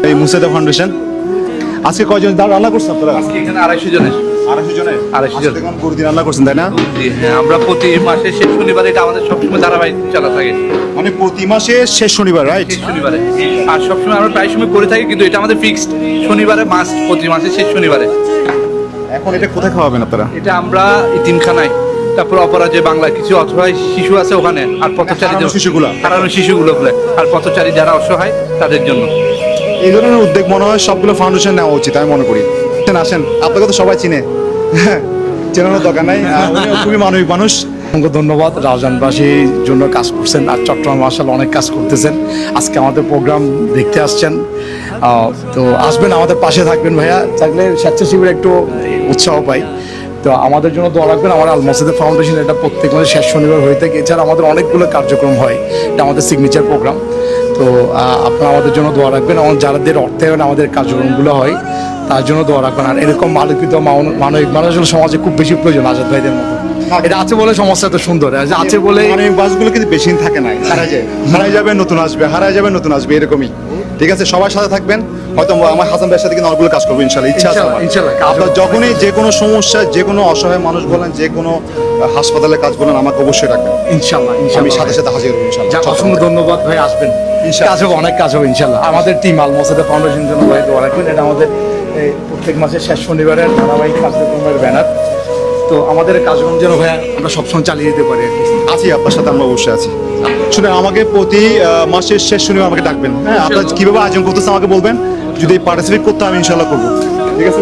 এই মুসাদা ফাউন্ডেশন আজকে কয়জন রান্না করছেন আপনারা? আজকে এখানে 250 জনের 250 জন দেখলাম গরু দিয়ে রান্না করছেন তাই না? হ্যাঁ, আমরা প্রতি মাসে শেষ শনিবারে এটা আমাদের সবসময় ধারাবাহিক চালা থাকে। মানে প্রতি মাসে শেষ শনিবার, রাইট? শেষ শনিবারে আর সবসময় আমরা প্রায় সময় করে থাকি, কিন্তু এটা আমাদের ফিক্সড শনিবারে মাস, প্রতি মাসে শেষ শনিবারে। এখন এটা কোথায় খাওয়াবেন আপনারা? এটা আমরা ইতিমখানায়, তারপর অপরাজয় বাংলা কিছু অসহায় শিশু আছে ওখানে, আর পথচারীদের হারানো শিশুগুলো বলে, আর পথচারী যারা অসহায় তাদের জন্য। এই ধরনের উদ্যোগ মনে হয় সবগুলো ফাউন্ডেশন নেওয়া উচিত, আমি মনে করি। আসেন, আপনাকে তো সবাই চিনে, চেনানোর দরকার নাই, উনিও খুবই মানবিক মানুষ। অসংখ্য ধন্যবাদ। রাজধানীবাসীর জন্য কাজ করছেন, আর চট্টগ্রাম মার্শাল অনেক কাজ করতেছেন। আজকে আমাদের প্রোগ্রাম দেখতে আসছেন, তো আসবেন, আমাদের পাশে থাকবেন ভাইয়া। থাকলে স্বেচ্ছাসেবীরা একটু উৎসাহ পাই। তো আমাদের জন্য দোয়া রাখবেন। আমার আল মসজিদ ফাউন্ডেশন এটা প্রত্যেক মাসে শেষ শনিবার হয়ে থাকে। এছাড়া আমাদের অনেকগুলো কার্যক্রম হয়, এটা আমাদের সিগনেচার প্রোগ্রাম। তো আপনারা আমাদের জন্য দোয়া রাখবেন, এবং যাদের অর্থায়নে আমাদের কার্যক্রমগুলো হয় তার জন্য দোয়া রাখবেন। আর এরকম মানবিক মানবিক মানুষের সমাজে খুব বেশি প্রয়োজন আজাদ ভাইদের মতো। এটা আছে বলে সমাজটা এত সুন্দর, আছে বলে মানবিক বাসগুলো কিন্তু বেশি দিন থাকে না, হারাই যাবে নতুন আসবে, হারাই যাবে নতুন আসবে, এরকমই। ঠিক আছে, সবার সাথে থাকবেন। হয়তো আমার হাসান ভাইয়ের সাথে কিন্তু অনেকগুলো কাজ করবো ইনশাল্লাহ, ইচ্ছা আছে আমার। আপনার যখনই যে কোনো সমস্যা, যে কোনো অসহায় মানুষ বলেন, যে কোনো হাসপাতালে কাজ বলেন, আমাকে অবশ্যই রাখবেন ইনশাল্লাহ। আমি সাথে সাথে হাজির হবো ইনশাল্লাহ। অসংখ্য ধন্যবাদ ভাই, আসবেন, কাজ হবে, অনেক কাজ হবে ইনশাল্লাহ। আমাদের টিম আল মসজিদ ফাউন্ডেশনের জন্য ভাই দোয়া রাখবেন। এটা আমাদের প্রত্যেক মাসের শেষ শনিবারের ধারাবাহিক কার্যক্রমের ব্যানার। তো আমাদের কার্যক্রম যেন ভাইয়া আমরা সবসময় চালিয়ে যেতে পারি আর কি। আছি, আপনার সাথে আমরা অবশ্যই আছি। শুনে আমাকে প্রতি মাসের শেষ শনিবার আমাকে ডাকবেন, হ্যাঁ? আপনার কিভাবে আয়োজন করতেছে আমাকে বলবেন, যদি পার্টিসিপেট করতে আমি ইনশাল্লাহ করবো। ঠিক আছে?